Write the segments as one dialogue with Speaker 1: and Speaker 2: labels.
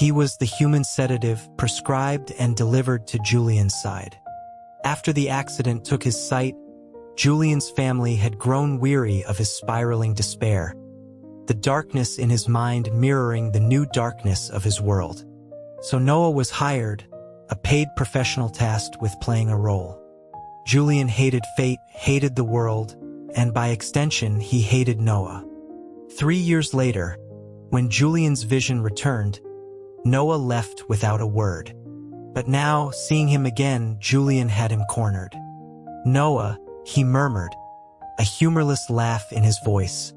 Speaker 1: He was the human sedative prescribed and delivered to Julian's side. After the accident took his sight, Julian's family had grown weary of his spiraling despair, the darkness in his mind mirroring the new darkness of his world. So Noah was hired, a paid professional tasked with playing a role. Julian hated fate, hated the world, and by extension, he hated Noah. 3 years later, when Julian's vision returned, Noah left without a word. But now, seeing him again, Julian had him cornered. "Noah," he murmured, a humorless laugh in his voice.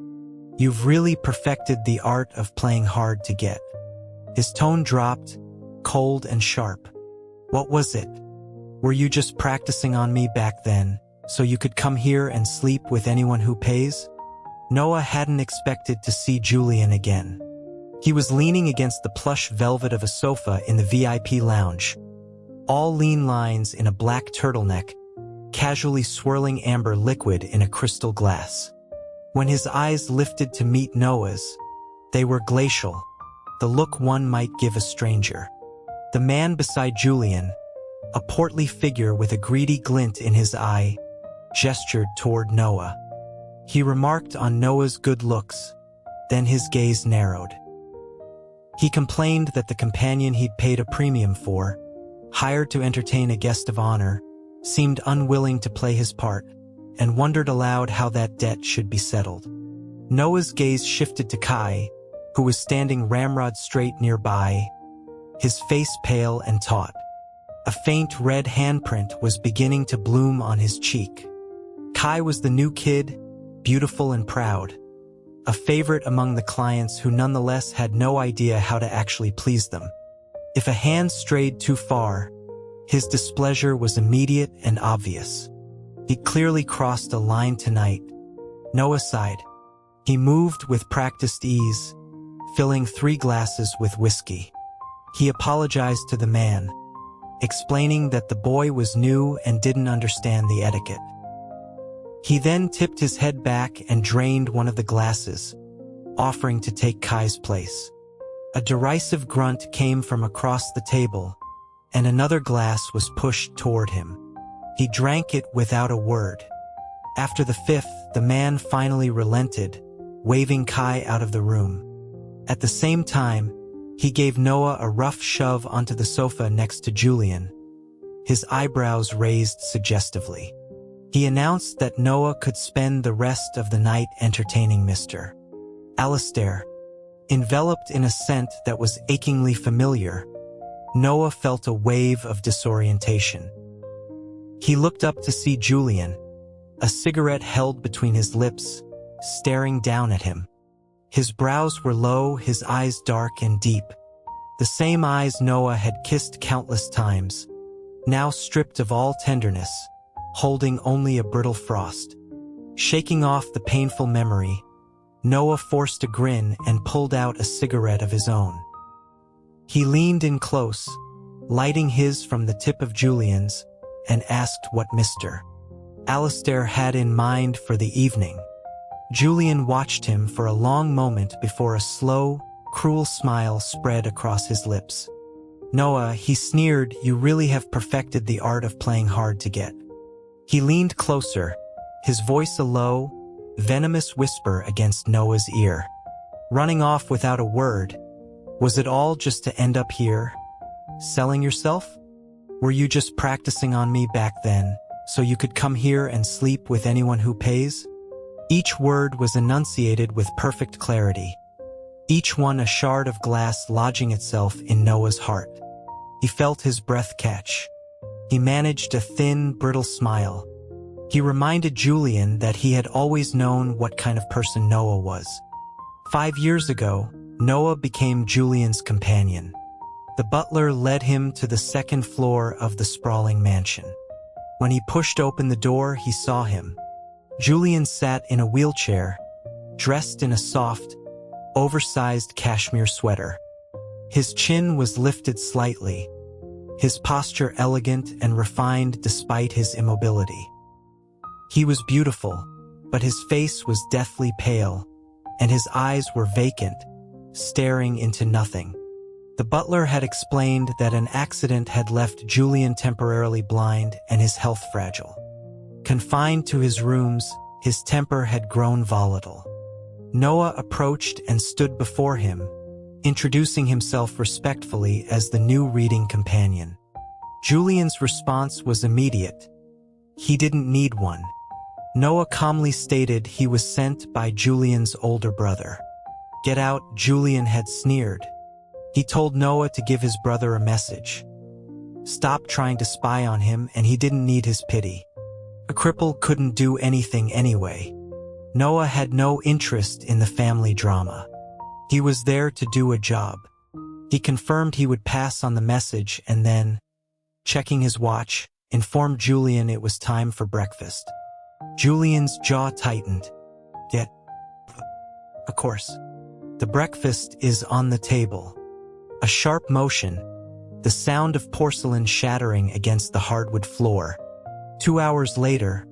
Speaker 1: "You've really perfected the art of playing hard to get." His tone dropped, cold and sharp. "What was it? Were you just practicing on me back then, so you could come here and sleep with anyone who pays?" Noah hadn't expected to see Julian again. He was leaning against the plush velvet of a sofa in the VIP lounge, all lean lines in a black turtleneck, casually swirling amber liquid in a crystal glass. When his eyes lifted to meet Noah's, they were glacial, the look one might give a stranger. The man beside Julian, a portly figure with a greedy glint in his eye, gestured toward Noah. He remarked on Noah's good looks, then his gaze narrowed. He complained that the companion he'd paid a premium for, hired to entertain a guest of honor, seemed unwilling to play his part, and wondered aloud how that debt should be settled. Noah's gaze shifted to Kai, who was standing ramrod straight nearby, his face pale and taut. A faint red handprint was beginning to bloom on his cheek. Kai was the new kid, beautiful and proud, a favorite among the clients who nonetheless had no idea how to actually please them. If a hand strayed too far, his displeasure was immediate and obvious. He clearly crossed a line tonight. Noah sighed. He moved with practiced ease, filling 3 glasses with whiskey. He apologized to the man, explaining that the boy was new and didn't understand the etiquette. He then tipped his head back and drained one of the glasses, offering to take Kai's place. A derisive grunt came from across the table, and another glass was pushed toward him. He drank it without a word. After the 5th, the man finally relented, waving Kai out of the room. At the same time, he gave Noah a rough shove onto the sofa next to Julian, his eyebrows raised suggestively. He announced that Noah could spend the rest of the night entertaining Mr. Alistair. Enveloped in a scent that was achingly familiar, Noah felt a wave of disorientation. He looked up to see Julian, a cigarette held between his lips, staring down at him. His brows were low, his eyes dark and deep. The same eyes Noah had kissed countless times, now stripped of all tenderness, holding only a brittle frost. Shaking off the painful memory, Noah forced a grin and pulled out a cigarette of his own. He leaned in close, lighting his from the tip of Julian's, and asked what Mr. Alistair had in mind for the evening. Julian watched him for a long moment before a slow, cruel smile spread across his lips. "Noah," he sneered, "you really have perfected the art of playing hard to get." He leaned closer, his voice a low, venomous whisper against Noah's ear. "Running off without a word. Was it all just to end up here? Selling yourself? Were you just practicing on me back then, so you could come here and sleep with anyone who pays?" Each word was enunciated with perfect clarity, each one a shard of glass lodging itself in Noah's heart. He felt his breath catch. He managed a thin, brittle smile. He reminded Julian that he had always known what kind of person Noah was. 5 years ago, Noah became Julian's companion. The butler led him to the 2nd floor of the sprawling mansion. When he pushed open the door, he saw him. Julian sat in a wheelchair, dressed in a soft, oversized cashmere sweater. His chin was lifted slightly, his posture elegant and refined despite his immobility. He was beautiful, but his face was deathly pale, and his eyes were vacant, staring into nothing. The butler had explained that an accident had left Julian temporarily blind and his health fragile. Confined to his rooms, his temper had grown volatile. Noah approached and stood before him, introducing himself respectfully as the new reading companion. Julian's response was immediate. He didn't need one. Noah calmly stated he was sent by Julian's older brother. "Get out," Julian had sneered. He told Noah to give his brother a message. Stop trying to spy on him, and he didn't need his pity. A cripple couldn't do anything anyway. Noah had no interest in the family drama. He was there to do a job. He confirmed he would pass on the message and then, checking his watch, informed Julian it was time for breakfast. Julian's jaw tightened. Yet, of course, the breakfast is on the table. A sharp motion, the sound of porcelain shattering against the hardwood floor. 2 hours later,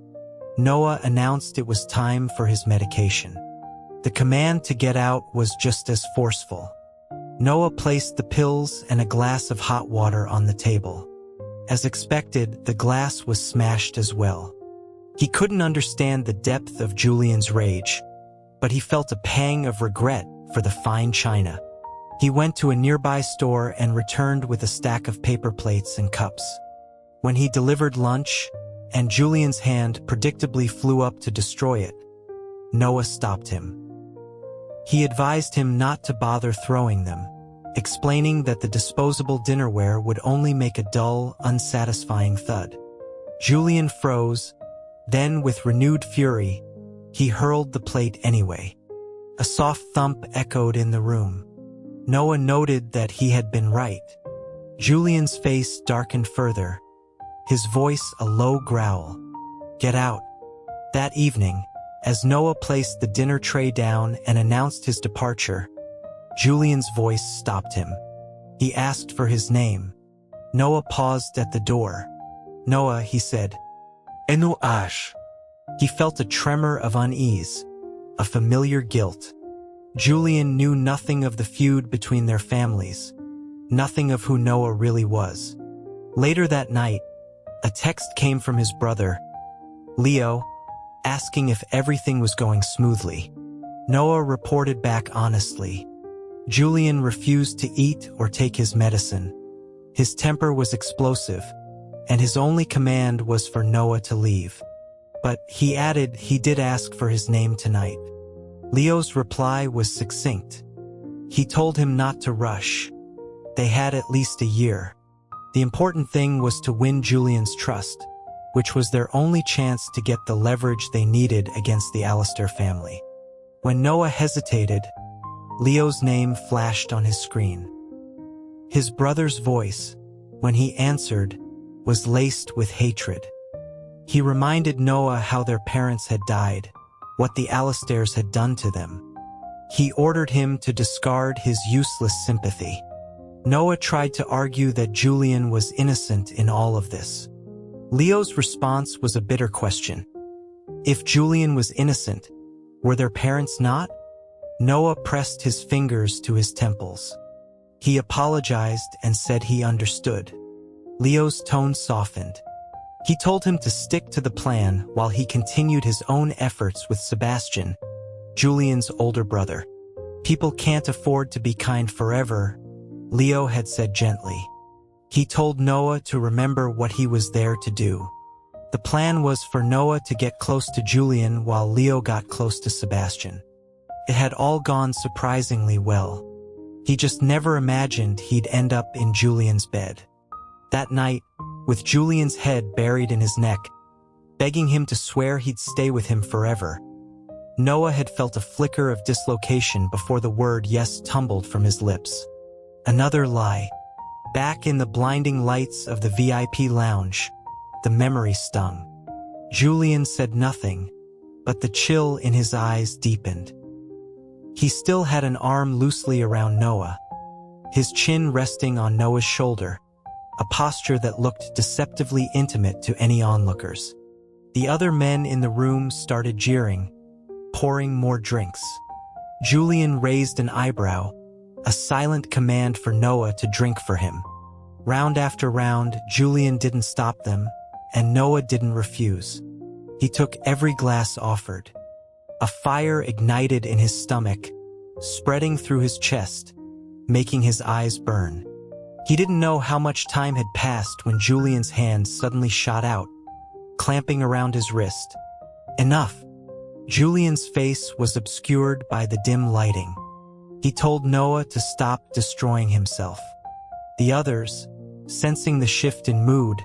Speaker 1: Noah announced it was time for his medication. The command to get out was just as forceful. Noah placed the pills and a glass of hot water on the table. As expected, the glass was smashed as well. He couldn't understand the depth of Julian's rage, but he felt a pang of regret for the fine china. He went to a nearby store and returned with a stack of paper plates and cups. When he delivered lunch, and Julian's hand predictably flew up to destroy it, Noah stopped him. He advised him not to bother throwing them, explaining that the disposable dinnerware would only make a dull, unsatisfying thud. Julian froze, then with renewed fury, he hurled the plate anyway. A soft thump echoed in the room. Noah noted that he had been right. Julian's face darkened further, his voice a low growl. "Get out." That evening, as Noah placed the dinner tray down and announced his departure, Julian's voice stopped him. He asked for his name. Noah paused at the door. "Noah," he said. "Enu Ash." He felt a tremor of unease, a familiar guilt. Julian knew nothing of the feud between their families, nothing of who Noah really was. Later that night, a text came from his brother, Leo, asking if everything was going smoothly. Noah reported back honestly. Julian refused to eat or take his medicine. His temper was explosive, and his only command was for Noah to leave. But he added he did ask for his name tonight. Leo's reply was succinct. He told him not to rush. They had at least a year. The important thing was to win Julian's trust, which was their only chance to get the leverage they needed against the Alistair family. When Noah hesitated, Leo's name flashed on his screen. His brother's voice, when he answered, was laced with hatred. He reminded Noah how their parents had died, what the Alistairs had done to them. He ordered him to discard his useless sympathy. Noah tried to argue that Julian was innocent in all of this. Leo's response was a bitter question. If Julian was innocent, were their parents not? Noah pressed his fingers to his temples. He apologized and said he understood. Leo's tone softened. He told him to stick to the plan while he continued his own efforts with Sebastian, Julian's older brother. "People can't afford to be kind forever," Leo had said gently. He told Noah to remember what he was there to do. The plan was for Noah to get close to Julian while Leo got close to Sebastian. It had all gone surprisingly well. He just never imagined he'd end up in Julian's bed. That night, with Julian's head buried in his neck, begging him to swear he'd stay with him forever, Noah had felt a flicker of dislocation before the word yes tumbled from his lips. Another lie. Back in the blinding lights of the VIP lounge, the memory stung. Julian said nothing, but the chill in his eyes deepened. He still had an arm loosely around Noah, his chin resting on Noah's shoulder, a posture that looked deceptively intimate to any onlookers. The other men in the room started jeering, pouring more drinks. Julian raised an eyebrow, a silent command for Noah to drink for him. Round after round, Julian didn't stop them, and Noah didn't refuse. He took every glass offered. A fire ignited in his stomach, spreading through his chest, making his eyes burn. He didn't know how much time had passed when Julian's hand suddenly shot out, clamping around his wrist. Enough! Julian's face was obscured by the dim lighting. He told Noah to stop destroying himself. The others, sensing the shift in mood,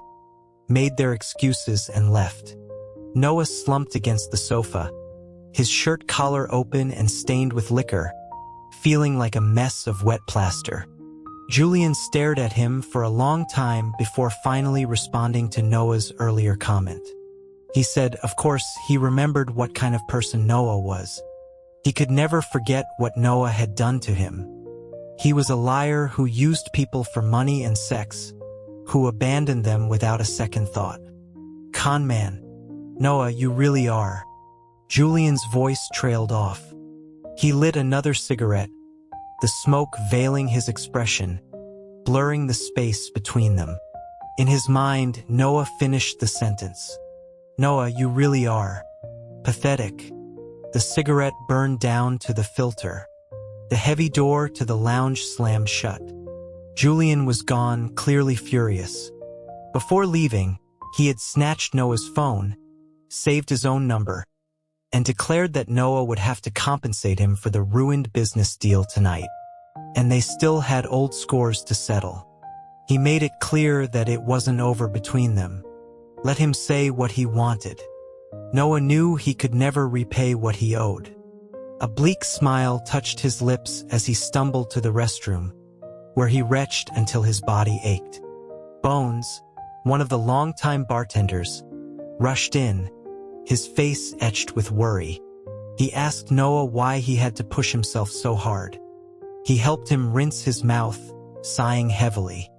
Speaker 1: made their excuses and left. Noah slumped against the sofa, his shirt collar open and stained with liquor, feeling like a mess of wet plaster. Julian stared at him for a long time before finally responding to Noah's earlier comment. He said, of course, he remembered what kind of person Noah was. He could never forget what Noah had done to him. He was a liar who used people for money and sex, who abandoned them without a second thought. Con man. Noah, you really are. Julian's voice trailed off. He lit another cigarette, the smoke veiling his expression, blurring the space between them. In his mind, Noah finished the sentence. Noah, you really are. Pathetic. The cigarette burned down to the filter. The heavy door to the lounge slammed shut. Julian was gone, clearly furious. Before leaving, he had snatched Noah's phone, saved his own number, and declared that Noah would have to compensate him for the ruined business deal tonight. And they still had old scores to settle. He made it clear that it wasn't over between them. Let him say what he wanted. Noah knew he could never repay what he owed. A bleak smile touched his lips as he stumbled to the restroom, where he retched until his body ached. Bones, one of the longtime bartenders, rushed in, his face etched with worry. He asked Noah why he had to push himself so hard. He helped him rinse his mouth, sighing heavily.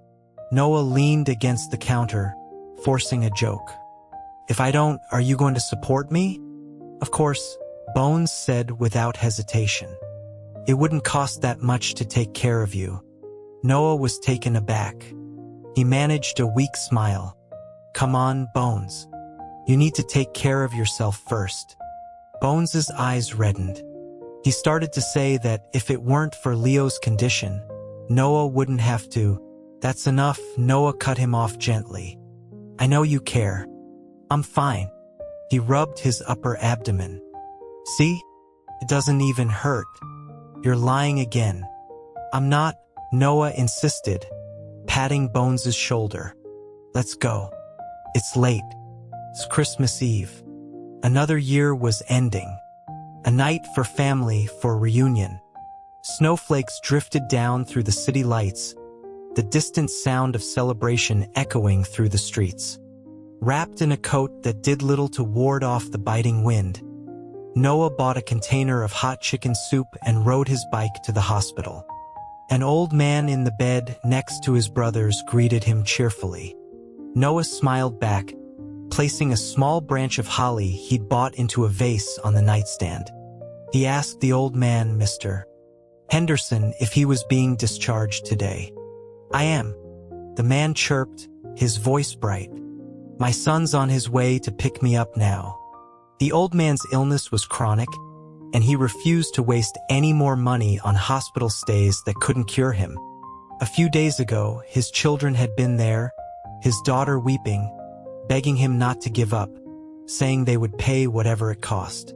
Speaker 1: Noah leaned against the counter, forcing a joke. If I don't, are you going to support me? Of course, Bones said without hesitation. It wouldn't cost that much to take care of you. Noah was taken aback. He managed a weak smile. Come on, Bones. You need to take care of yourself first. Bones's eyes reddened. He started to say that if it weren't for Leo's condition, Noah wouldn't have to. That's enough, Noah cut him off gently. I know you care. I'm fine. He rubbed his upper abdomen. See? It doesn't even hurt. You're lying again. I'm not, Noah insisted, patting Bones's shoulder. Let's go. It's late. It's Christmas Eve. Another year was ending. A night for family for reunion. Snowflakes drifted down through the city lights, the distant sound of celebration echoing through the streets. Wrapped in a coat that did little to ward off the biting wind, Noah bought a container of hot chicken soup and rode his bike to the hospital. An old man in the bed next to his brothers greeted him cheerfully. Noah smiled back, placing a small branch of holly he'd bought into a vase on the nightstand. He asked the old man, Mr. Henderson, if he was being discharged today. I am. The man chirped, his voice bright. My son's on his way to pick me up now. The old man's illness was chronic, and he refused to waste any more money on hospital stays that couldn't cure him. A few days ago, his children had been there, his daughter weeping, begging him not to give up, saying they would pay whatever it cost.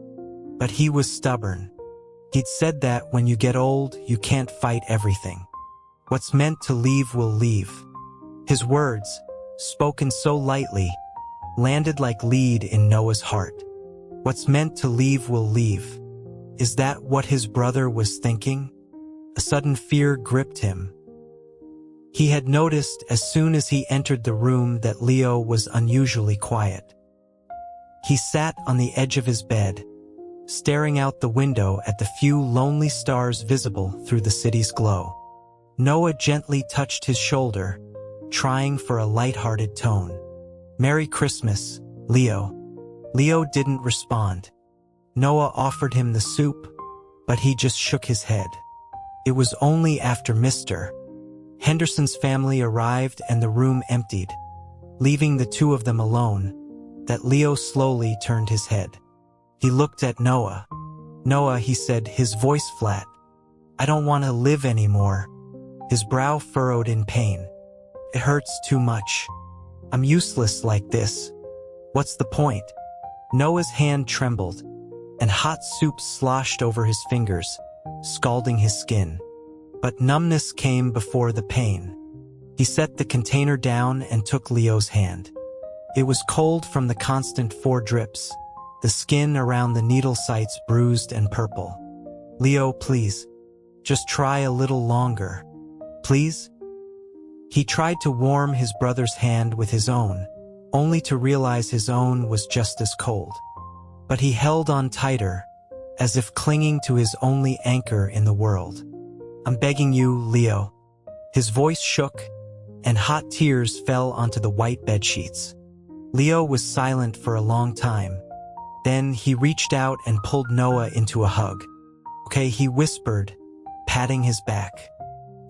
Speaker 1: But he was stubborn. He'd said that when you get old, you can't fight everything. What's meant to leave will leave. His words, spoken so lightly, landed like lead in Noah's heart. What's meant to leave will leave. Is that what his brother was thinking? A sudden fear gripped him. He had noticed as soon as he entered the room that Leo was unusually quiet. He sat on the edge of his bed, staring out the window at the few lonely stars visible through the city's glow. Noah gently touched his shoulder, trying for a light-hearted tone. Merry Christmas, Leo. Leo didn't respond. Noah offered him the soup, but he just shook his head. It was only after Mr. Henderson's family arrived and the room emptied, leaving the two of them alone, that Leo slowly turned his head. He looked at Noah. "Noah," he said, his voice flat. "I don't want to live anymore." His brow furrowed in pain. "It hurts too much. I'm useless like this. What's the point?" Noah's hand trembled, and hot soup sloshed over his fingers, scalding his skin. But numbness came before the pain. He set the container down and took Leo's hand. It was cold from the constant 4 drips, the skin around the needle sites bruised and purple. "Leo, please. Just try a little longer. Please?" He tried to warm his brother's hand with his own, only to realize his own was just as cold. But he held on tighter, as if clinging to his only anchor in the world. "I'm begging you, Leo." His voice shook, and hot tears fell onto the white bedsheets. Leo was silent for a long time. Then he reached out and pulled Noah into a hug. "Okay," he whispered, patting his back.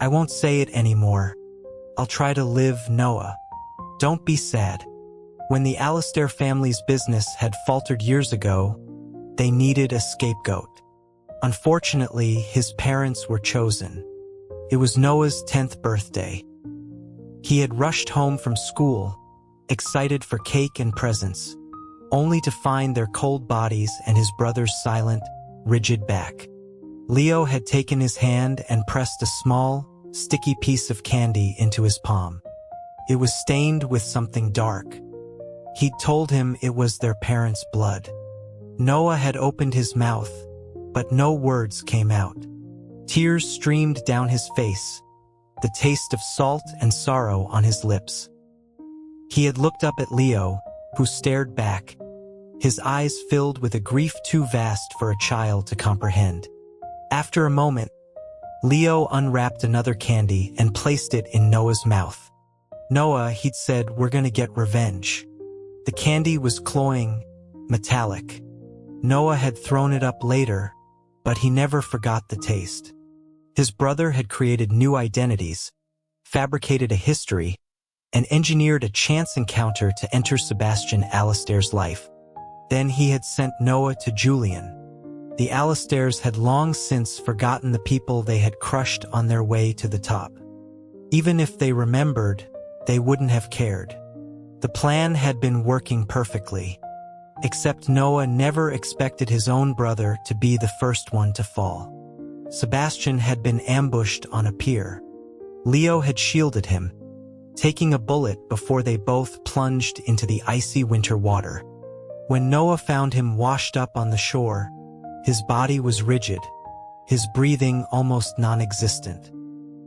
Speaker 1: "I won't say it anymore. I'll try to live, Noah. Don't be sad." When the Alistair family's business had faltered years ago, they needed a scapegoat. Unfortunately, his parents were chosen. It was Noah's 10th birthday. He had rushed home from school, excited for cake and presents, only to find their cold bodies and his brother's silent, rigid back. Leo had taken his hand and pressed a small, sticky piece of candy into his palm. It was stained with something dark. He'd told him it was their parents' blood. Noah had opened his mouth, but no words came out. Tears streamed down his face, the taste of salt and sorrow on his lips. He had looked up at Leo, who stared back, his eyes filled with a grief too vast for a child to comprehend. After a moment, Leo unwrapped another candy and placed it in Noah's mouth. "Noah," he'd said, "we're gonna get revenge." The candy was cloying, metallic. Noah had thrown it up later, but he never forgot the taste. His brother had created new identities, fabricated a history, and engineered a chance encounter to enter Sebastian Alistair's life. Then he had sent Noah to Julian. The Alistairs had long since forgotten the people they had crushed on their way to the top. Even if they remembered, they wouldn't have cared. The plan had been working perfectly, except Noah never expected his own brother to be the first one to fall. Sebastian had been ambushed on a pier. Leo had shielded him, taking a bullet before they both plunged into the icy winter water. When Noah found him washed up on the shore, his body was rigid, his breathing almost non-existent.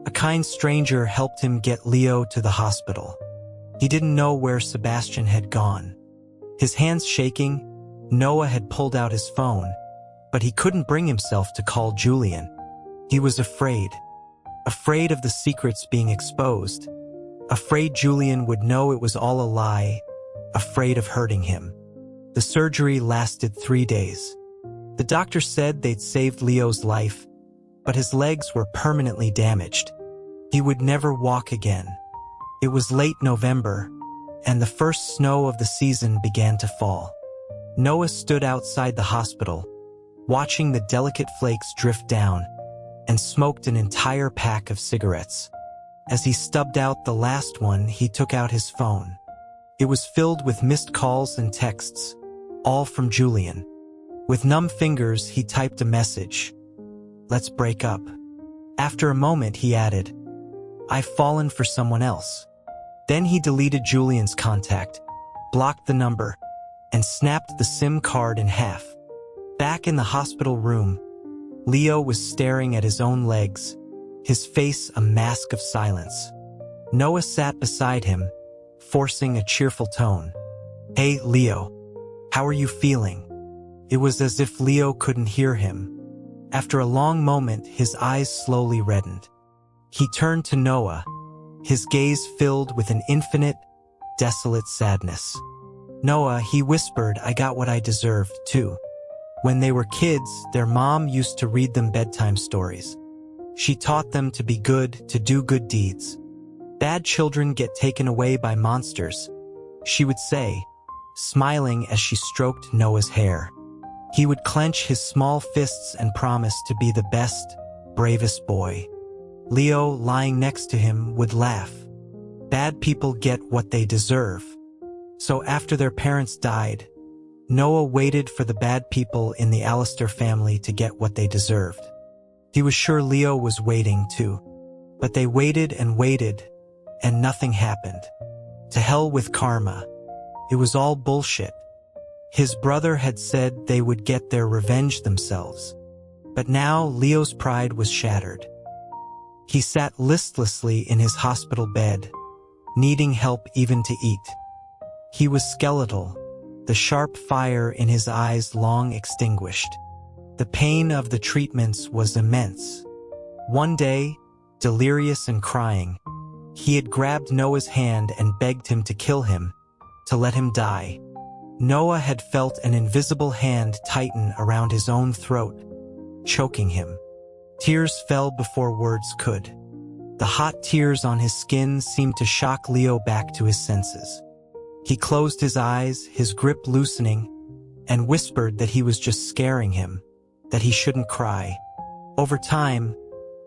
Speaker 1: A kind stranger helped him get Leo to the hospital. He didn't know where Sebastian had gone. His hands shaking, Noah had pulled out his phone, but he couldn't bring himself to call Julian. He was afraid of the secrets being exposed, afraid Julian would know it was all a lie, afraid of hurting him. The surgery lasted 3 days. The doctor said they'd saved Leo's life, but his legs were permanently damaged. He would never walk again. It was late November, and the first snow of the season began to fall. Noah stood outside the hospital, watching the delicate flakes drift down, and smoked an entire pack of cigarettes. As he stubbed out the last one, he took out his phone. It was filled with missed calls and texts, all from Julian. With numb fingers, he typed a message. "Let's break up." After a moment, he added, "I've fallen for someone else." Then he deleted Julian's contact, blocked the number, and snapped the SIM card in half. Back in the hospital room, Leo was staring at his own legs, his face a mask of silence. Noah sat beside him, forcing a cheerful tone. "Hey, Leo. How are you feeling?" It was as if Leo couldn't hear him. After a long moment, his eyes slowly reddened. He turned to Noah, his gaze filled with an infinite, desolate sadness. "Noah," he whispered, "I got what I deserved, too." When they were kids, their mom used to read them bedtime stories. She taught them to be good, to do good deeds. Bad children get taken away by monsters, she would say, smiling as she stroked Noah's hair. He would clench his small fists and promise to be the best, bravest boy. Leo, lying next to him, would laugh. Bad people get what they deserve. So after their parents died, Noah waited for the bad people in the Alistair family to get what they deserved. He was sure Leo was waiting too. But they waited and waited, and nothing happened. To hell with karma. It was all bullshit. His brother had said they would get their revenge themselves. But now Leo's pride was shattered. He sat listlessly in his hospital bed, needing help even to eat. He was skeletal, the sharp fire in his eyes long extinguished. The pain of the treatments was immense. One day, delirious and crying, he had grabbed Noah's hand and begged him to kill him, to let him die. Noah had felt an invisible hand tighten around his own throat, choking him. Tears fell before words could. The hot tears on his skin seemed to shock Leo back to his senses. He closed his eyes, his grip loosening, and whispered that he was just scaring him, that he shouldn't cry. Over time,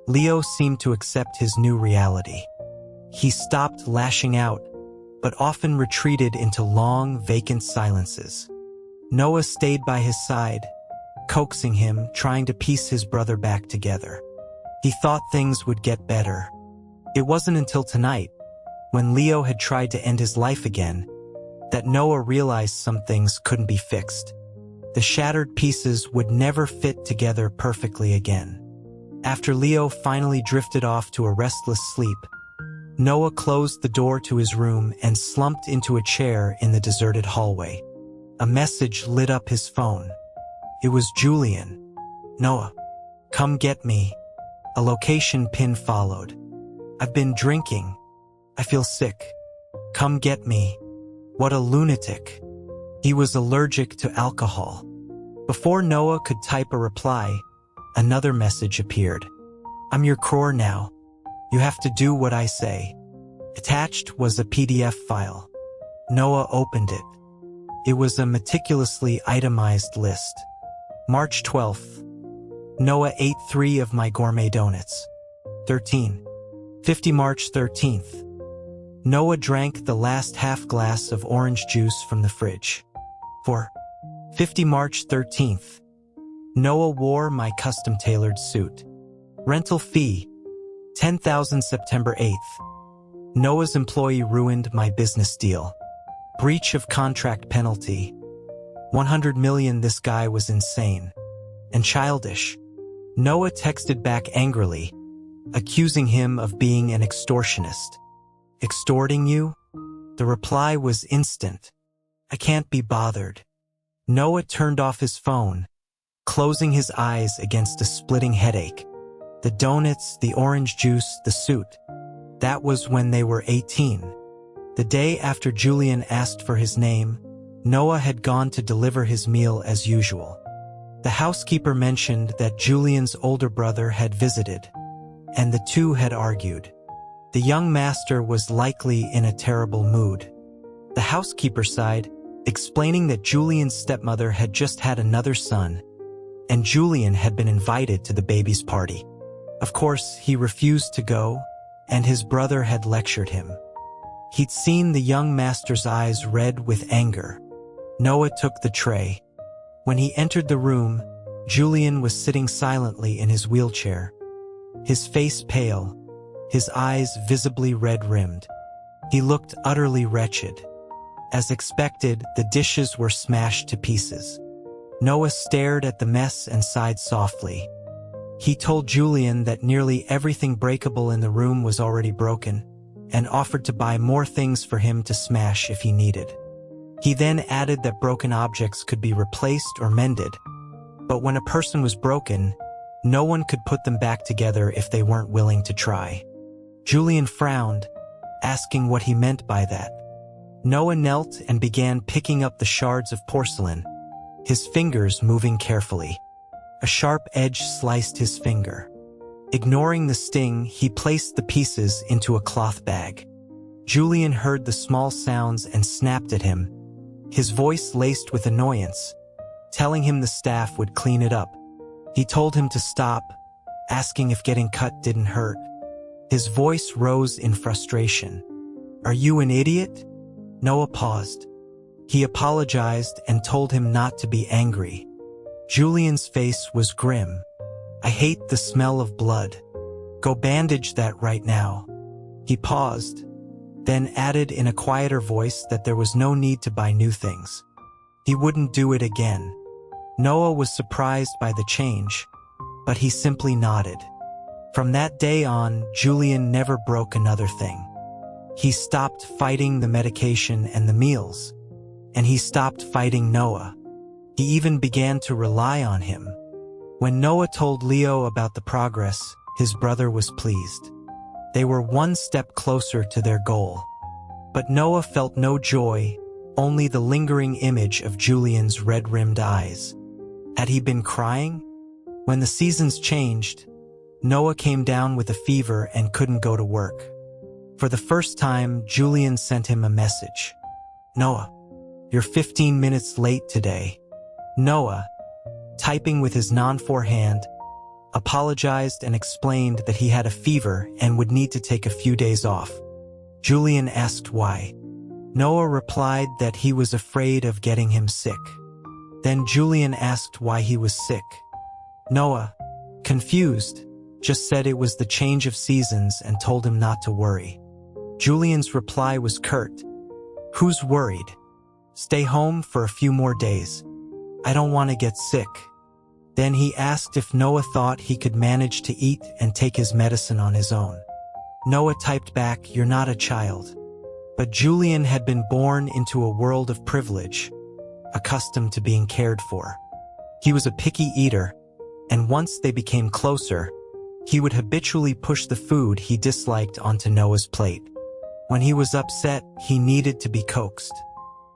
Speaker 1: Leo seemed to accept his new reality. He stopped lashing out, but often retreated into long, vacant silences. Noah stayed by his side, coaxing him, trying to piece his brother back together. He thought things would get better. It wasn't until tonight, when Leo had tried to end his life again, that Noah realized some things couldn't be fixed. The shattered pieces would never fit together perfectly again. After Leo finally drifted off to a restless sleep, Noah closed the door to his room and slumped into a chair in the deserted hallway. A message lit up his phone. It was Julian. "Noah, come get me." A location pin followed. "I've been drinking. I feel sick. Come get me." What a lunatic. He was allergic to alcohol. Before Noah could type a reply, another message appeared. "I'm your crore now. You have to do what I say." Attached was a PDF file. Noah opened it. It was a meticulously itemized list. March 12th. Noah ate 3 of my gourmet donuts. 13. 50 March 13th. Noah drank the last half glass of orange juice from the fridge. 4. 50 March 13th. Noah wore my custom-tailored suit. Rental fee, $10,000 September 8th. Noah's employee ruined my business deal. Breach of contract penalty. $100 million. This guy was insane. And childish. Noah texted back angrily, accusing him of being an extortionist. "Extorting you?" The reply was instant. "I can't be bothered." Noah turned off his phone, closing his eyes against a splitting headache. The donuts, the orange juice, the suit. That was when they were 18. The day after Julian asked for his name, Noah had gone to deliver his meal as usual. The housekeeper mentioned that Julian's older brother had visited, and the two had argued. The young master was likely in a terrible mood. The housekeeper sighed, explaining that Julian's stepmother had just had another son, and Julian had been invited to the baby's party. Of course, he refused to go, and his brother had lectured him. He'd seen the young master's eyes red with anger. Noah took the tray. When he entered the room, Julian was sitting silently in his wheelchair. His face pale, his eyes visibly red-rimmed. He looked utterly wretched. As expected, the dishes were smashed to pieces. Noah stared at the mess and sighed softly. He told Julian that nearly everything breakable in the room was already broken, and offered to buy more things for him to smash if he needed. He then added that broken objects could be replaced or mended, but when a person was broken, no one could put them back together if they weren't willing to try. Julian frowned, asking what he meant by that. Noah knelt and began picking up the shards of porcelain, his fingers moving carefully. A sharp edge sliced his finger. Ignoring the sting, he placed the pieces into a cloth bag. Julian heard the small sounds and snapped at him, his voice laced with annoyance, telling him the staff would clean it up. He told him to stop, asking if getting cut didn't hurt. His voice rose in frustration. "Are you an idiot?" Noah paused. He apologized and told him not to be angry. Julian's face was grim. "I hate the smell of blood. Go bandage that right now." He paused, then added in a quieter voice that there was no need to buy new things. He wouldn't do it again. Noah was surprised by the change, but he simply nodded. From that day on, Julian never broke another thing. He stopped fighting the medication and the meals, and he stopped fighting Noah. He even began to rely on him. When Noah told Leo about the progress, his brother was pleased. They were one step closer to their goal. But Noah felt no joy, only the lingering image of Julian's red-rimmed eyes. Had he been crying? When the seasons changed, Noah came down with a fever and couldn't go to work. For the first time, Julian sent him a message. "Noah, you're 15 minutes late today." Noah, typing with his non-forehand, apologized and explained that he had a fever and would need to take a few days off. Julian asked why. Noah replied that he was afraid of getting him sick. Then Julian asked why he was sick. Noah, confused, just said it was the change of seasons and told him not to worry. Julian's reply was curt. "Who's worried? Stay home for a few more days. I don't want to get sick." Then he asked if Noah thought he could manage to eat and take his medicine on his own. Noah typed back, "You're not a child." But Julian had been born into a world of privilege, accustomed to being cared for. He was a picky eater, and once they became closer, he would habitually push the food he disliked onto Noah's plate. When he was upset, he needed to be coaxed.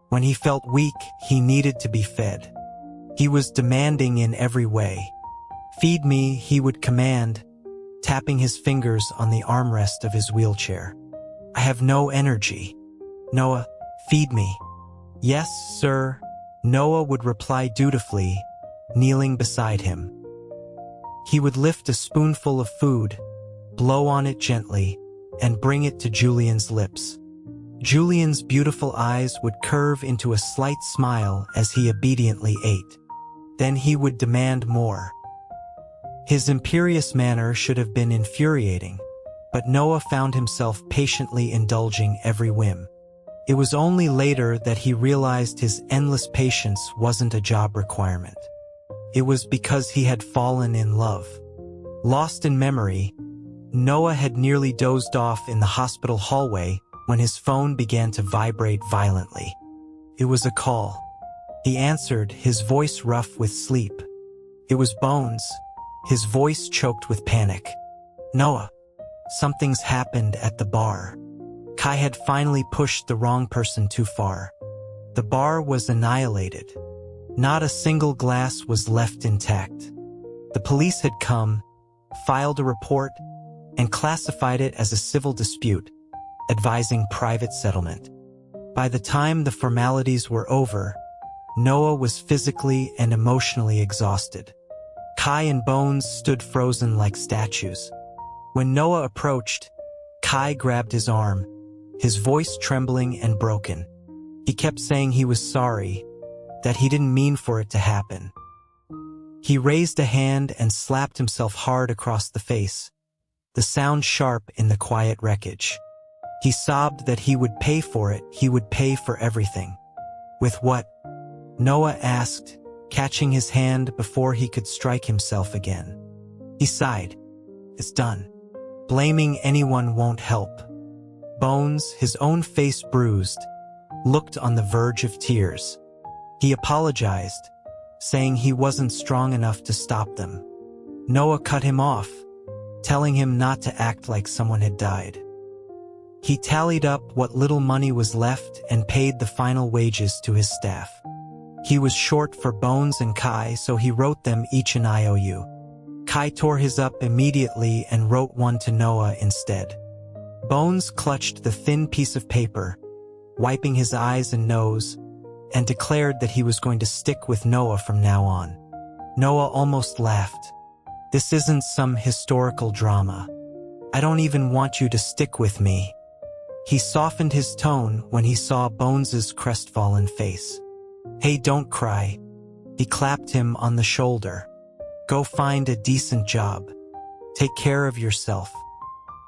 Speaker 1: When he felt weak, he needed to be fed. He was demanding in every way. "Feed me," he would command, tapping his fingers on the armrest of his wheelchair. "I have no energy." "Noah, feed me." "Yes, sir," Noah would reply dutifully, kneeling beside him. He would lift a spoonful of food, blow on it gently, and bring it to Julian's lips. Julian's beautiful eyes would curve into a slight smile as he obediently ate. Then he would demand more. His imperious manner should have been infuriating, but Noah found himself patiently indulging every whim. It was only later that he realized his endless patience wasn't a job requirement. It was because he had fallen in love. Lost in memory, Noah had nearly dozed off in the hospital hallway when his phone began to vibrate violently. It was a call. He answered, his voice rough with sleep. It was Bones, his voice choked with panic. "Noah, something's happened at the bar." Kai had finally pushed the wrong person too far. The bar was annihilated. Not a single glass was left intact. The police had come, filed a report, and classified it as a civil dispute, advising private settlement. By the time the formalities were over, Noah was physically and emotionally exhausted. Kai and Bones stood frozen like statues. When Noah approached, Kai grabbed his arm, his voice trembling and broken. He kept saying he was sorry, that he didn't mean for it to happen. He raised a hand and slapped himself hard across the face, the sound sharp in the quiet wreckage. He sobbed that he would pay for it, he would pay for everything. With what? Noah asked, catching his hand before he could strike himself again. He sighed. It's done. Blaming anyone won't help. Bones, his own face bruised, looked on the verge of tears. He apologized, saying he wasn't strong enough to stop them. Noah cut him off, telling him not to act like someone had died. He tallied up what little money was left and paid the final wages to his staff. He was short for Bones and Kai, so he wrote them each an IOU. Kai tore his up immediately and wrote one to Noah instead. Bones clutched the thin piece of paper, wiping his eyes and nose, and declared that he was going to stick with Noah from now on. Noah almost laughed. This isn't some historical drama. I don't even want you to stick with me. He softened his tone when he saw Bones's crestfallen face. Hey, don't cry. He clapped him on the shoulder. Go find a decent job. Take care of yourself.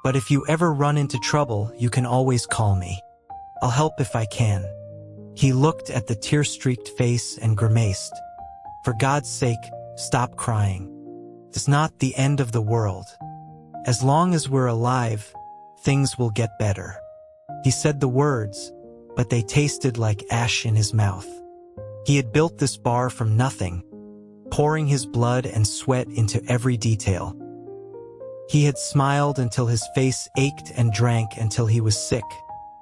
Speaker 1: But if you ever run into trouble, you can always call me. I'll help if I can. He looked at the tear-streaked face and grimaced. For God's sake, stop crying. It's not the end of the world. As long as we're alive, things will get better. He said the words, but they tasted like ash in his mouth. He had built this bar from nothing, pouring his blood and sweat into every detail. He had smiled until his face ached and drank until he was sick,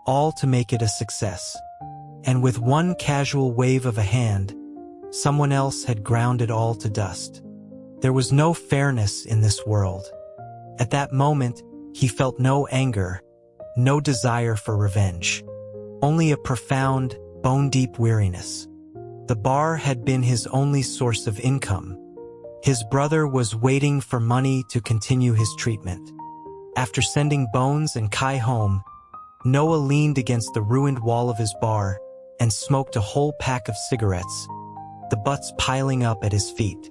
Speaker 1: all to make it a success. And with one casual wave of a hand, someone else had ground it all to dust. There was no fairness in this world. At that moment, he felt no anger, no desire for revenge, only a profound, bone-deep weariness. The bar had been his only source of income. His brother was waiting for money to continue his treatment. After sending Bones and Kai home, Noah leaned against the ruined wall of his bar and smoked a whole pack of cigarettes, the butts piling up at his feet.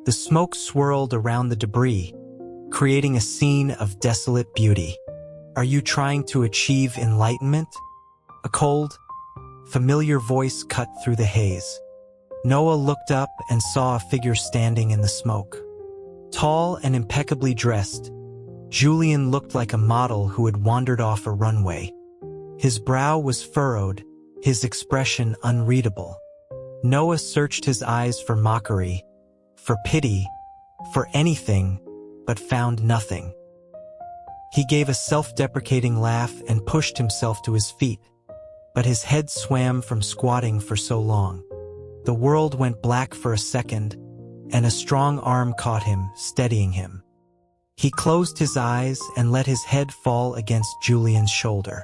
Speaker 1: The smoke swirled around the debris, creating a scene of desolate beauty. Are you trying to achieve enlightenment? A cold, familiar voice cut through the haze. Noah looked up and saw a figure standing in the smoke. Tall and impeccably dressed, Julian looked like a model who had wandered off a runway. His brow was furrowed, his expression unreadable. Noah searched his eyes for mockery, for pity, for anything, but found nothing. He gave a self-deprecating laugh and pushed himself to his feet, but his head swam from squatting for so long. The world went black for a second, and a strong arm caught him, steadying him. He closed his eyes and let his head fall against Julian's shoulder.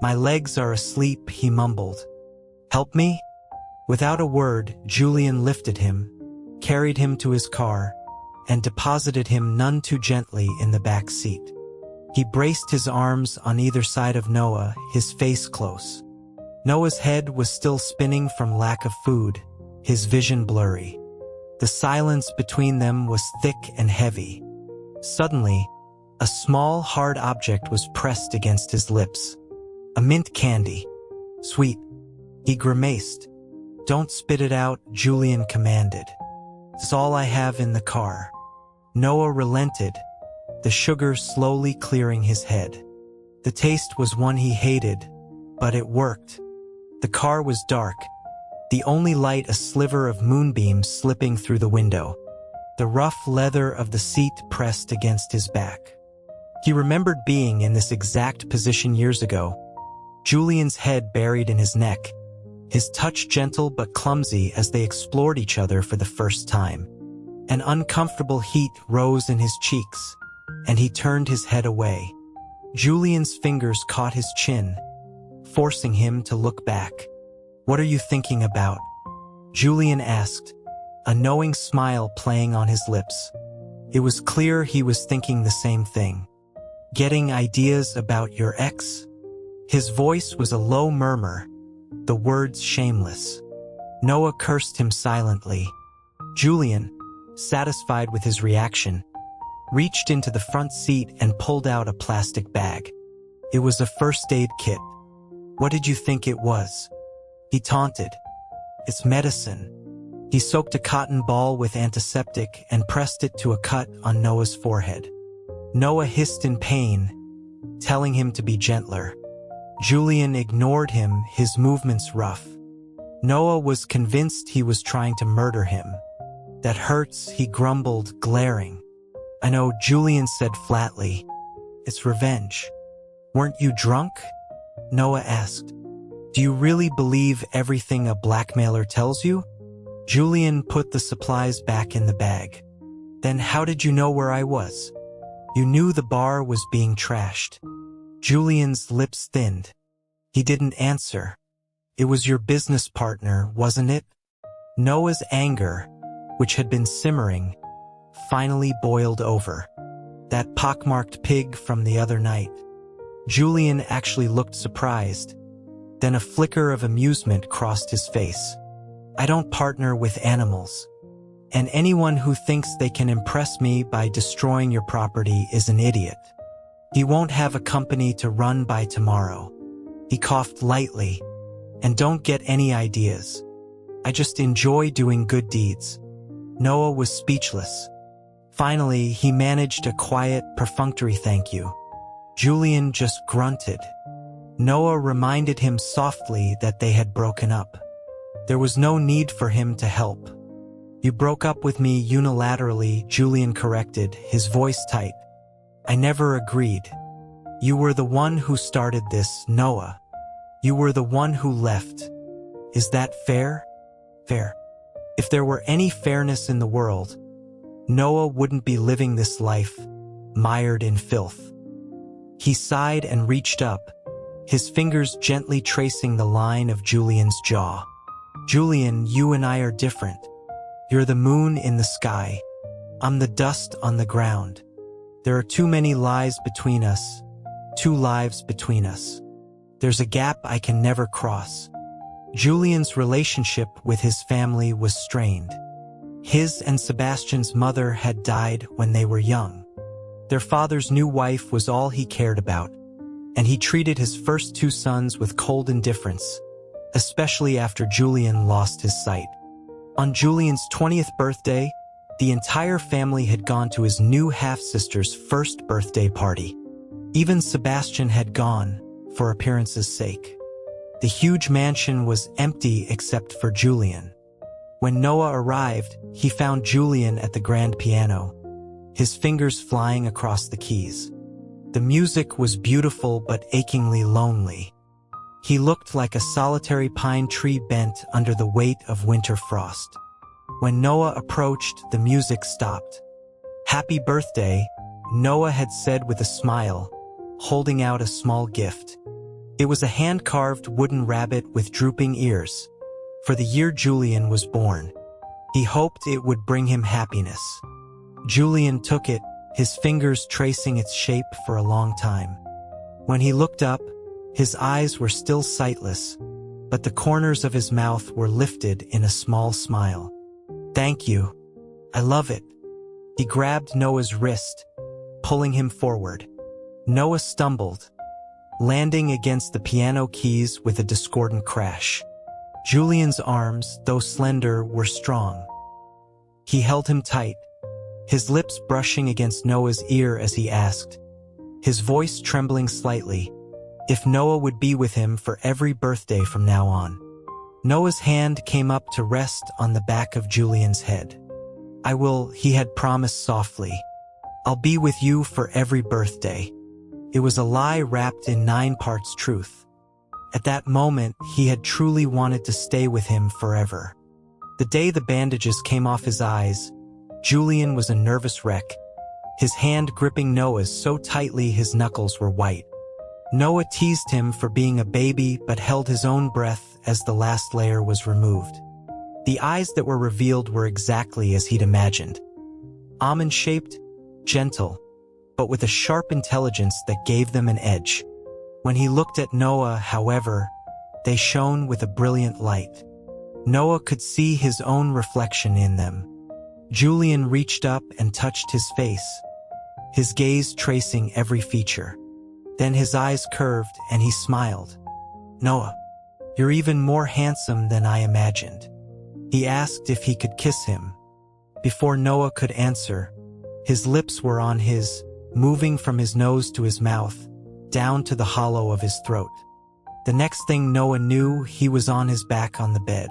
Speaker 1: My legs are asleep, he mumbled. Help me? Without a word, Julian lifted him, carried him to his car, and deposited him none too gently in the back seat. He braced his arms on either side of Noah, his face close. Noah's head was still spinning from lack of food, his vision blurry. The silence between them was thick and heavy. Suddenly, a small, hard object was pressed against his lips. A mint candy. Sweet. He grimaced. Don't spit it out, Julian commanded. It's all I have in the car. Noah relented, the sugar slowly clearing his head. The taste was one he hated, but it worked. The car was dark, the only light a sliver of moonbeams slipping through the window. The rough leather of the seat pressed against his back. He remembered being in this exact position years ago, Julian's head buried in his neck, his touch gentle but clumsy as they explored each other for the first time. An uncomfortable heat rose in his cheeks, and he turned his head away. Julian's fingers caught his chin, forcing him to look back. What are you thinking about? Julian asked, a knowing smile playing on his lips. It was clear he was thinking the same thing. Getting ideas about your ex? His voice was a low murmur, the words shameless. Noah cursed him silently. Julian, satisfied with his reaction, reached into the front seat and pulled out a plastic bag. It was a first aid kit. What did you think it was? He taunted. It's medicine. He soaked a cotton ball with antiseptic and pressed it to a cut on Noah's forehead. Noah hissed in pain, telling him to be gentler. Julian ignored him, his movements rough. Noah was convinced he was trying to murder him. That hurts, he grumbled, glaring. I know, Julian said flatly. It's revenge. Weren't you drunk? Noah asked. Do you really believe everything a blackmailer tells you? Julian put the supplies back in the bag. Then how did you know where I was? You knew the bar was being trashed. Julian's lips thinned. He didn't answer. It was your business partner, wasn't it? Noah's anger, which had been simmering, finally boiled over. That pockmarked pig from the other night. Julian actually looked surprised. Then a flicker of amusement crossed his face. I don't partner with animals. And anyone who thinks they can impress me by destroying your property is an idiot. He won't have a company to run by tomorrow. He coughed lightly. And don't get any ideas. I just enjoy doing good deeds. Noah was speechless. Finally, he managed a quiet, perfunctory thank you. Julian just grunted. Noah reminded him softly that they had broken up. There was no need for him to help. You broke up with me unilaterally, Julian corrected, his voice tight. I never agreed. You were the one who started this, Noah. You were the one who left. Is that fair? Fair. If there were any fairness in the world, Noah wouldn't be living this life, mired in filth. He sighed and reached up, his fingers gently tracing the line of Julian's jaw. Julian, you and I are different. You're the moon in the sky. I'm the dust on the ground. There are too many lies between us, 2 lives between us. There's a gap I can never cross. Julian's relationship with his family was strained. His and Sebastian's mother had died when they were young. Their father's new wife was all he cared about, and he treated his first 2 sons with cold indifference, especially after Julian lost his sight. On Julian's 20th birthday, the entire family had gone to his new half-sister's first birthday party. Even Sebastian had gone, for appearance's sake. The huge mansion was empty except for Julian. When Noah arrived, he found Julian at the grand piano, his fingers flying across the keys. The music was beautiful but achingly lonely. He looked like a solitary pine tree bent under the weight of winter frost. When Noah approached, the music stopped. Happy birthday, Noah had said with a smile, holding out a small gift. It was a hand-carved wooden rabbit with drooping ears. For the year Julian was born, he hoped it would bring him happiness. Julian took it, his fingers tracing its shape for a long time. When he looked up, his eyes were still sightless, but the corners of his mouth were lifted in a small smile. Thank you. I love it. He grabbed Noah's wrist, pulling him forward. Noah stumbled, landing against the piano keys with a discordant crash. Julian's arms, though slender, were strong. He held him tight, his lips brushing against Noah's ear as he asked, his voice trembling slightly, if Noah would be with him for every birthday from now on. Noah's hand came up to rest on the back of Julian's head. I will, he had promised softly. I'll be with you for every birthday. It was a lie wrapped in 9 parts truth. At that moment, he had truly wanted to stay with him forever. The day the bandages came off his eyes, Julian was a nervous wreck, his hand gripping Noah's so tightly his knuckles were white. Noah teased him for being a baby but held his own breath as the last layer was removed. The eyes that were revealed were exactly as he'd imagined. Almond-shaped, gentle, but with a sharp intelligence that gave them an edge. When he looked at Noah, however, they shone with a brilliant light. Noah could see his own reflection in them. Julian reached up and touched his face, his gaze tracing every feature. Then his eyes curved and he smiled. Noah, you're even more handsome than I imagined. He asked if he could kiss him. Before Noah could answer, his lips were on his, moving from his nose to his mouth, down to the hollow of his throat. The next thing Noah knew, he was on his back on the bed.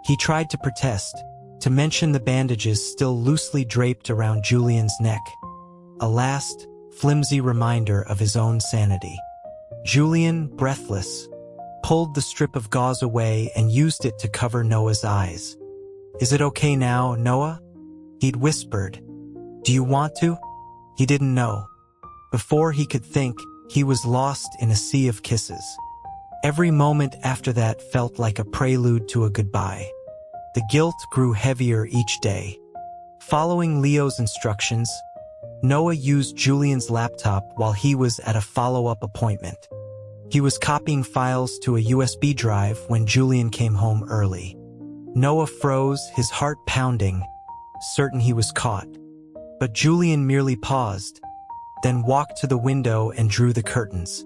Speaker 1: He tried to protest, to mention the bandages still loosely draped around Julian's neck. A last, flimsy reminder of his own sanity. Julian, breathless, pulled the strip of gauze away and used it to cover Noah's eyes. Is it okay now, Noah? He'd whispered, "Do you want to?" He didn't know. Before he could think, he was lost in a sea of kisses. Every moment after that felt like a prelude to a goodbye. The guilt grew heavier each day. Following Leo's instructions, Noah used Julian's laptop while he was at a follow-up appointment. He was copying files to a USB drive when Julian came home early. Noah froze, his heart pounding, certain he was caught. But Julian merely paused, then walked to the window and drew the curtains.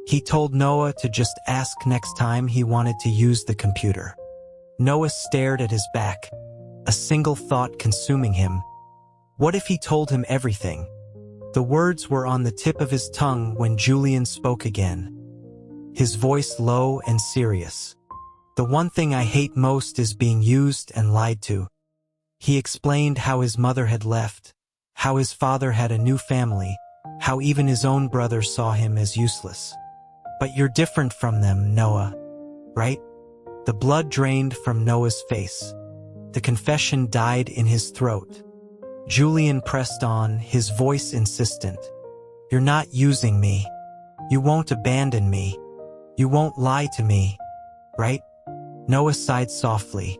Speaker 1: He told Noah to just ask next time he wanted to use the computer. Noah stared at his back, a single thought consuming him. What if he told him everything? The words were on the tip of his tongue when Julian spoke again, his voice low and serious. "The one thing I hate most is being used and lied to." He explained how his mother had left, how his father had a new family, how even his own brother saw him as useless. "But you're different from them, Noah, right?" The blood drained from Noah's face. The confession died in his throat. Julian pressed on, his voice insistent. "You're not using me. You won't abandon me. You won't lie to me, right?" Noah sighed softly.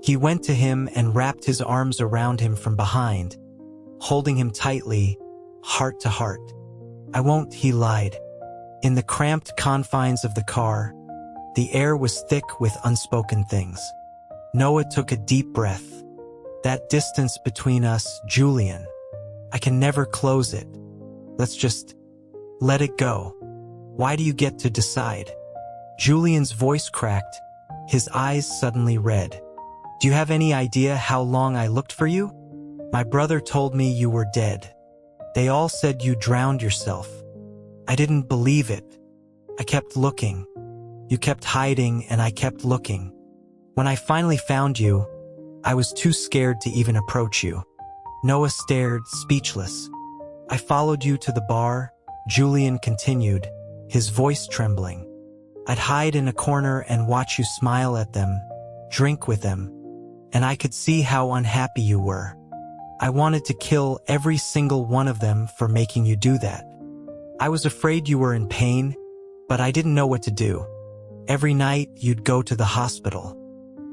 Speaker 1: He went to him and wrapped his arms around him from behind, holding him tightly, heart to heart. "I won't," he lied. In the cramped confines of the car, the air was thick with unspoken things. Noah took a deep breath. "That distance between us, Julian, I can never close it. Let's just let it go. Why do you get to decide?" Julian's voice cracked, his eyes suddenly red. "Do you have any idea how long I looked for you? My brother told me you were dead. They all said you drowned yourself. I didn't believe it. I kept looking. You kept hiding and I kept looking. When I finally found you, I was too scared to even approach you." Noah stared, speechless. "I followed you to the bar," Julian continued, his voice trembling. "I'd hide in a corner and watch you smile at them, drink with them, and I could see how unhappy you were. I wanted to kill every single one of them for making you do that. I was afraid you were in pain, but I didn't know what to do. Every night you'd go to the hospital.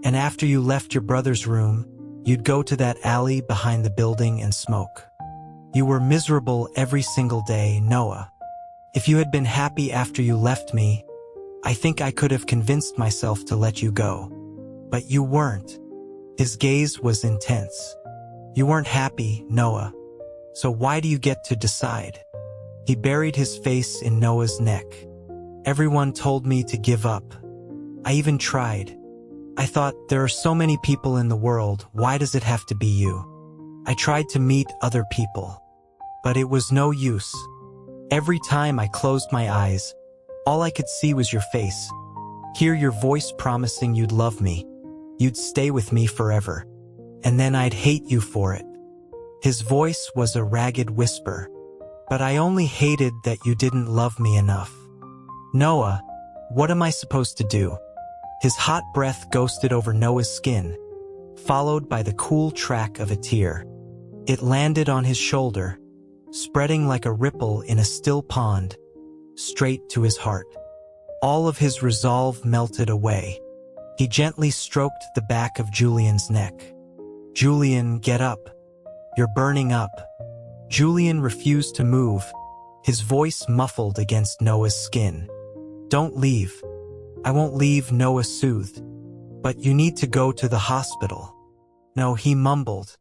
Speaker 1: And after you left your brother's room, you'd go to that alley behind the building and smoke. You were miserable every single day, Noah. If you had been happy after you left me, I think I could have convinced myself to let you go. But you weren't." His gaze was intense. "You weren't happy, Noah. So why do you get to decide?" He buried his face in Noah's neck. "Everyone told me to give up. I even tried. I thought, there are so many people in the world, why does it have to be you? I tried to meet other people. But it was no use. Every time I closed my eyes, all I could see was your face. Hear your voice promising you'd love me. You'd stay with me forever. And then I'd hate you for it." His voice was a ragged whisper. "But I only hated that you didn't love me enough." "Noah, what am I supposed to do?" His hot breath ghosted over Noah's skin, followed by the cool track of a tear. It landed on his shoulder, spreading like a ripple in a still pond, straight to his heart. All of his resolve melted away. He gently stroked the back of Julian's neck. "Julian, get up. You're burning up." Julian refused to move, his voice muffled against Noah's skin. "Don't leave." "I won't leave," Noah soothed. "But you need to go to the hospital." "No," he mumbled.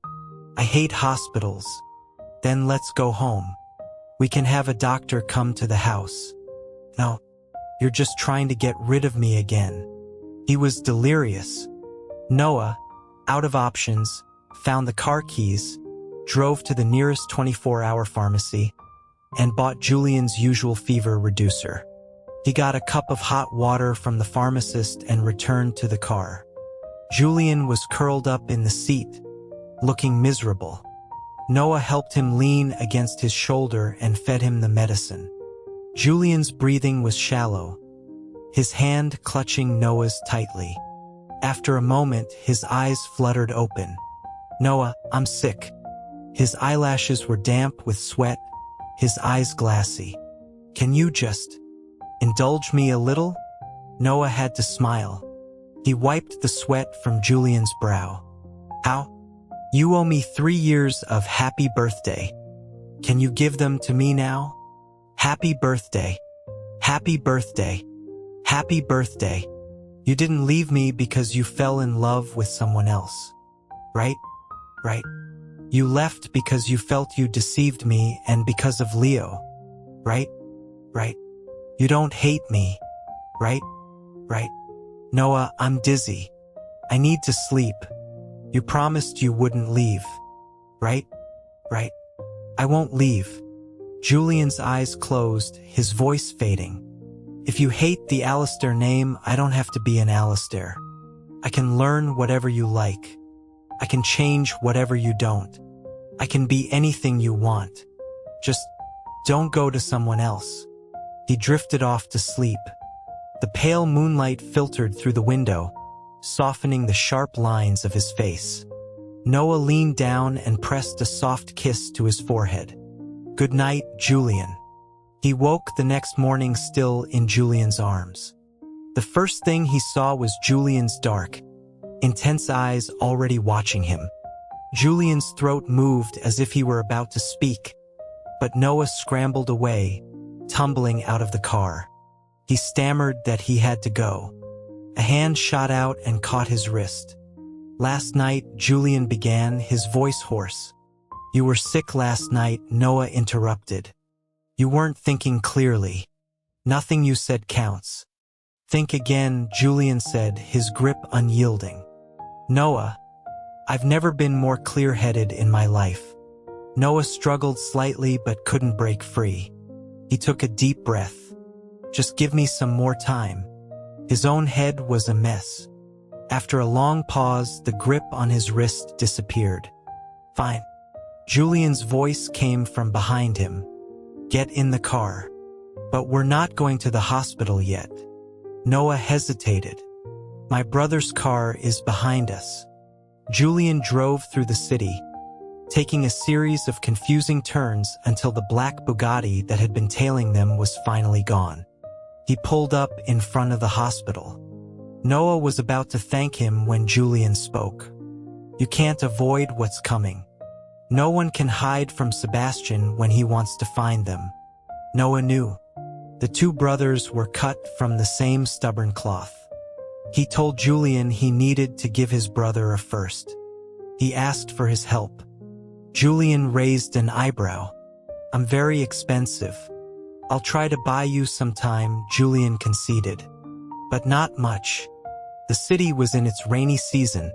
Speaker 1: "I hate hospitals." "Then let's go home. We can have a doctor come to the house." "No, you're just trying to get rid of me again." He was delirious. Noah, out of options, found the car keys, drove to the nearest 24-hour pharmacy, and bought Julian's usual fever reducer. He got a cup of hot water from the pharmacist and returned to the car. Julian was curled up in the seat, looking miserable. Noah helped him lean against his shoulder and fed him the medicine. Julian's breathing was shallow, his hand clutching Noah's tightly. After a moment, his eyes fluttered open. Noah, I'm sick. His eyelashes were damp with sweat, his eyes glassy. Can you just indulge me a little? Noah had to smile. He wiped the sweat from Julian's brow. How? You owe me 3 years of happy birthday. Can you give them to me now? Happy birthday. Happy birthday. Happy birthday. You didn't leave me because you fell in love with someone else. Right? Right. You left because you felt you deceived me and because of Leo. Right? Right. You don't hate me. Right? Right. Noah, I'm dizzy. I need to sleep. You promised you wouldn't leave. Right? Right. I won't leave. Julian's eyes closed, his voice fading. If you hate the Alistair name, I don't have to be an Alistair. I can learn whatever you like. I can change whatever you don't. I can be anything you want. Just don't go to someone else. He drifted off to sleep. The pale moonlight filtered through the window, softening the sharp lines of his face. Noah leaned down and pressed a soft kiss to his forehead. Good night, Julian. He woke the next morning still in Julian's arms. The first thing he saw was Julian's dark, intense eyes already watching him. Julian's throat moved as if he were about to speak, but Noah scrambled away, tumbling out of the car. He stammered that he had to go. A hand shot out and caught his wrist. Last night, Julian began, his voice hoarse. You were sick last night, Noah interrupted. You weren't thinking clearly. Nothing you said counts. Think again, Julian said, his grip unyielding. Noah, I've never been more clear-headed in my life. Noah struggled slightly but couldn't break free. He took a deep breath. Just give me some more time. His own head was a mess. After a long pause, the grip on his wrist disappeared. Fine. Julian's voice came from behind him. Get in the car. But we're not going to the hospital yet. Noah hesitated. My brother's car is behind us. Julian drove through the city, taking a series of confusing turns until the black Bugatti that had been tailing them was finally gone. He pulled up in front of the hospital. Noah was about to thank him when Julian spoke. You can't avoid what's coming. No one can hide from Sebastian when he wants to find them. Noah knew. The two brothers were cut from the same stubborn cloth. He told Julian he needed to give his brother a first. He asked for his help. Julian raised an eyebrow. I'm very expensive. I'll try to buy you some time, Julian conceded. But not much. The city was in its rainy season,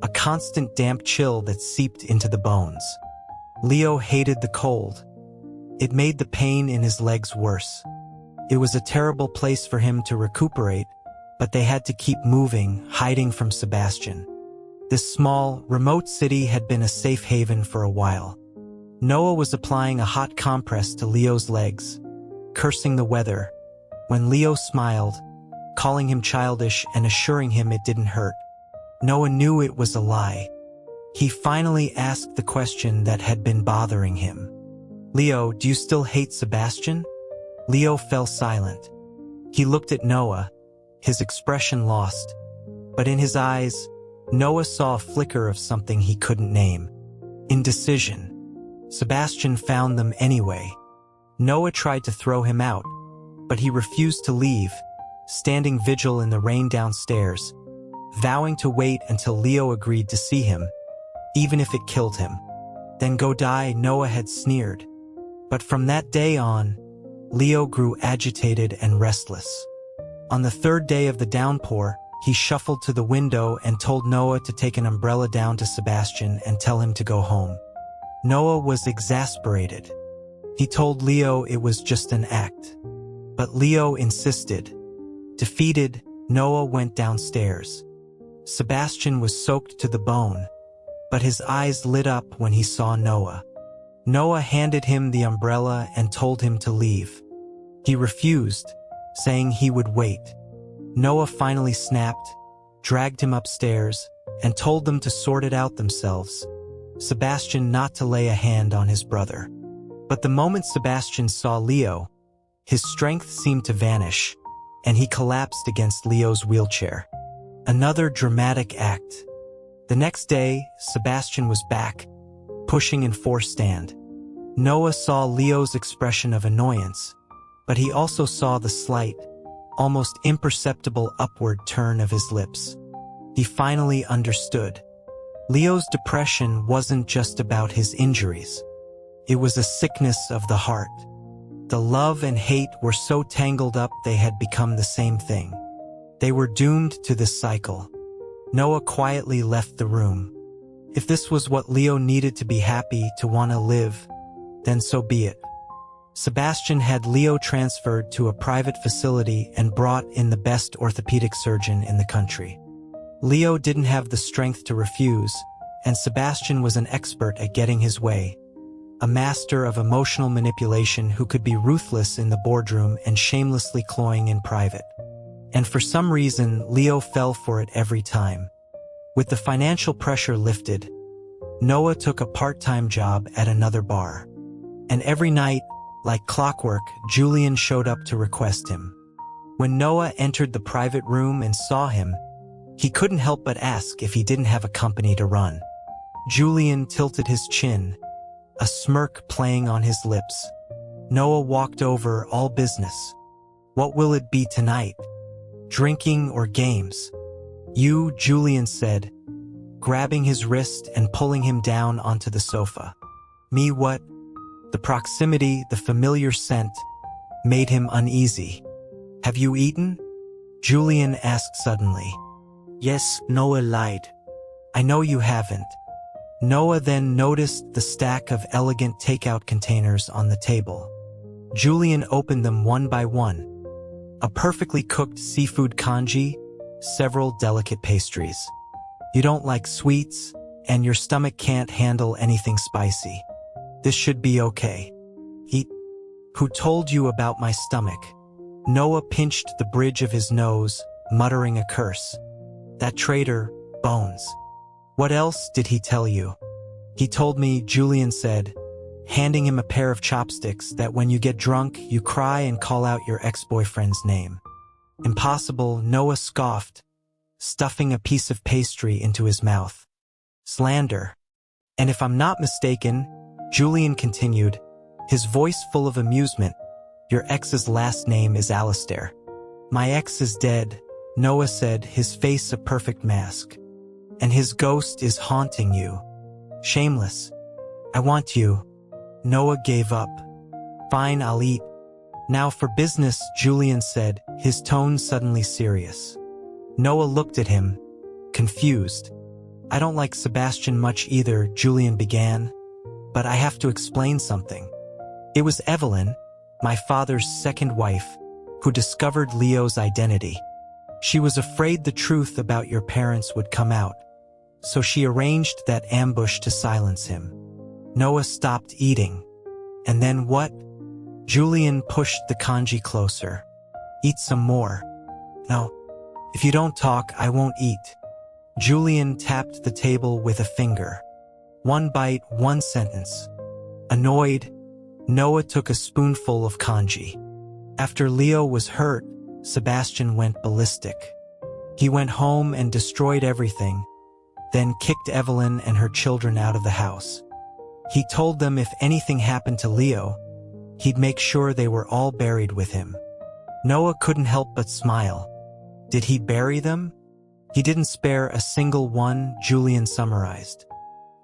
Speaker 1: a constant damp chill that seeped into the bones. Leo hated the cold. It made the pain in his legs worse. It was a terrible place for him to recuperate, but they had to keep moving, hiding from Sebastian. This small, remote city had been a safe haven for a while. Noah was applying a hot compress to Leo's legs, cursing the weather, when Leo smiled, calling him childish and assuring him it didn't hurt. Noah knew it was a lie. He finally asked the question that had been bothering him. Leo, do you still hate Sebastian? Leo fell silent. He looked at Noah, his expression lost, but in his eyes, Noah saw a flicker of something he couldn't name. Indecision. Sebastian found them anyway. Noah tried to throw him out, but he refused to leave, standing vigil in the rain downstairs, vowing to wait until Leo agreed to see him, even if it killed him. Then go die, Noah had sneered. But from that day on, Leo grew agitated and restless. On the third day of the downpour, he shuffled to the window and told Noah to take an umbrella down to Sebastian and tell him to go home. Noah was exasperated. He told Leo it was just an act. But Leo insisted. Defeated, Noah went downstairs. Sebastian was soaked to the bone, but his eyes lit up when he saw Noah. Noah handed him the umbrella and told him to leave. He refused, saying he would wait. Noah finally snapped, dragged him upstairs, and told them to sort it out themselves. Sebastian not to lay a hand on his brother. But the moment Sebastian saw Leo, his strength seemed to vanish, and he collapsed against Leo's wheelchair. Another dramatic act. The next day, Sebastian was back, pushing in forced stand. Noah saw Leo's expression of annoyance, but he also saw the slight, almost imperceptible upward turn of his lips. He finally understood. Leo's depression wasn't just about his injuries. It was a sickness of the heart. The love and hate were so tangled up they had become the same thing. They were doomed to this cycle. Noah quietly left the room. If this was what Leo needed to be happy, to want to live, then so be it. Sebastian had Leo transferred to a private facility and brought in the best orthopedic surgeon in the country. Leo didn't have the strength to refuse, and Sebastian was an expert at getting his way. A master of emotional manipulation who could be ruthless in the boardroom and shamelessly cloying in private. And for some reason, Leo fell for it every time. With the financial pressure lifted, Noah took a part-time job at another bar. And every night, like clockwork, Julian showed up to request him. When Noah entered the private room and saw him, he couldn't help but ask if he didn't have a company to run. Julian tilted his chin, a smirk playing on his lips. Noah walked over, all business. What will it be tonight? Drinking or games? You, Julian said, grabbing his wrist and pulling him down onto the sofa. Me what? The proximity, the familiar scent, made him uneasy. Have you eaten? Julian asked suddenly. Yes, Noah lied. I know you haven't. Noah then noticed the stack of elegant takeout containers on the table. Julian opened them one by one. A perfectly cooked seafood congee, several delicate pastries. You don't like sweets, and your stomach can't handle anything spicy. This should be okay. Eat. Who told you about my stomach? Noah pinched the bridge of his nose, muttering a curse. That traitor, Bones. What else did he tell you? He told me, Julian said, handing him a pair of chopsticks, that when you get drunk, you cry and call out your ex-boyfriend's name. Impossible, Noah scoffed, stuffing a piece of pastry into his mouth. Slander. And if I'm not mistaken, Julian continued, his voice full of amusement, your ex's last name is Alistair. My ex is dead, Noah said, his face a perfect mask. And his ghost is haunting you. Shameless. I want you. Noah gave up. Fine, I'll eat. Now for business, Julian said, his tone suddenly serious. Noah looked at him, confused. I don't like Sebastian much either, Julian began. But I have to explain something. It was Evelyn, my father's second wife, who discovered Leo's identity. She was afraid the truth about your parents would come out, so she arranged that ambush to silence him. Noah stopped eating. And then what? Julian pushed the congee closer. Eat some more. No. If you don't talk, I won't eat. Julian tapped the table with a finger. One bite, one sentence. Annoyed, Noah took a spoonful of congee. After Leo was hurt, Sebastian went ballistic. He went home and destroyed everything, then kicked Evelyn and her children out of the house. He told them if anything happened to Leo, he'd make sure they were all buried with him. Noah couldn't help but smile. Did he bury them? He didn't spare a single one, Julian summarized.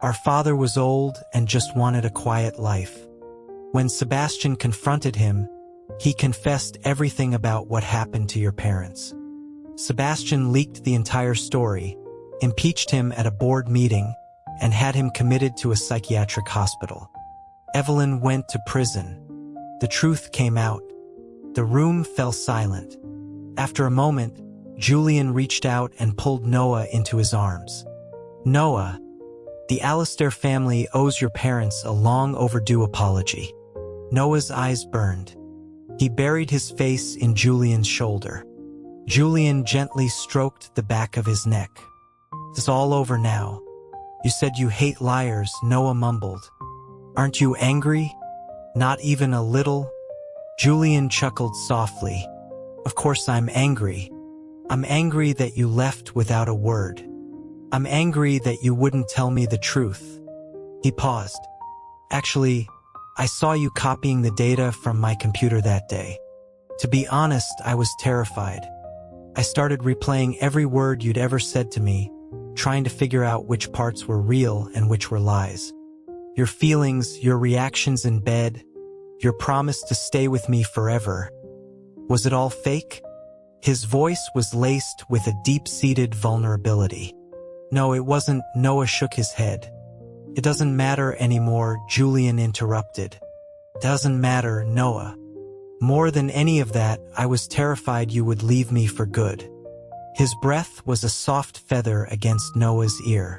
Speaker 1: Our father was old and just wanted a quiet life. When Sebastian confronted him, he confessed everything about what happened to your parents. Sebastian leaked the entire story, impeached him at a board meeting, and had him committed to a psychiatric hospital. Evelyn went to prison. The truth came out. The room fell silent. After a moment, Julian reached out and pulled Noah into his arms. Noah, the Alistair family owes your parents a long overdue apology. Noah's eyes burned. He buried his face in Julian's shoulder. Julian gently stroked the back of his neck. It's all over now. You said you hate liars, Noah mumbled. Aren't you angry? Not even a little? Julian chuckled softly. Of course I'm angry. I'm angry that you left without a word. I'm angry that you wouldn't tell me the truth. He paused. Actually, I saw you copying the data from my computer that day. To be honest, I was terrified. I started replaying every word you'd ever said to me, trying to figure out which parts were real and which were lies. Your feelings, your reactions in bed, your promise to stay with me forever. Was it all fake? His voice was laced with a deep-seated vulnerability. No, it wasn't. Noah shook his head. It doesn't matter anymore, Julian interrupted. Doesn't matter, Noah. More than any of that, I was terrified you would leave me for good. His breath was a soft feather against Noah's ear.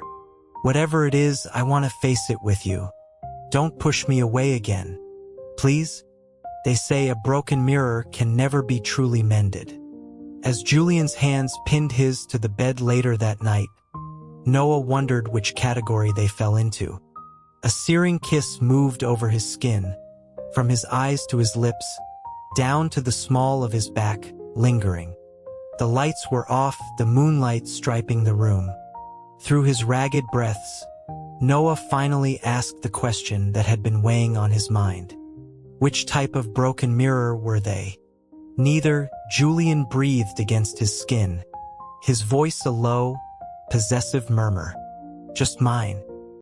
Speaker 1: Whatever it is, I want to face it with you. Don't push me away again. Please? They say a broken mirror can never be truly mended. As Julian's hands pinned his to the bed later that night, Noah wondered which category they fell into. A searing kiss moved over his skin, from his eyes to his lips, down to the small of his back, lingering. The lights were off, the moonlight striping the room. Through his ragged breaths, Noah finally asked the question that had been weighing on his mind. Which type of broken mirror were they? Neither. Julian breathed against his skin, his voice a low, possessive murmur. Just mine.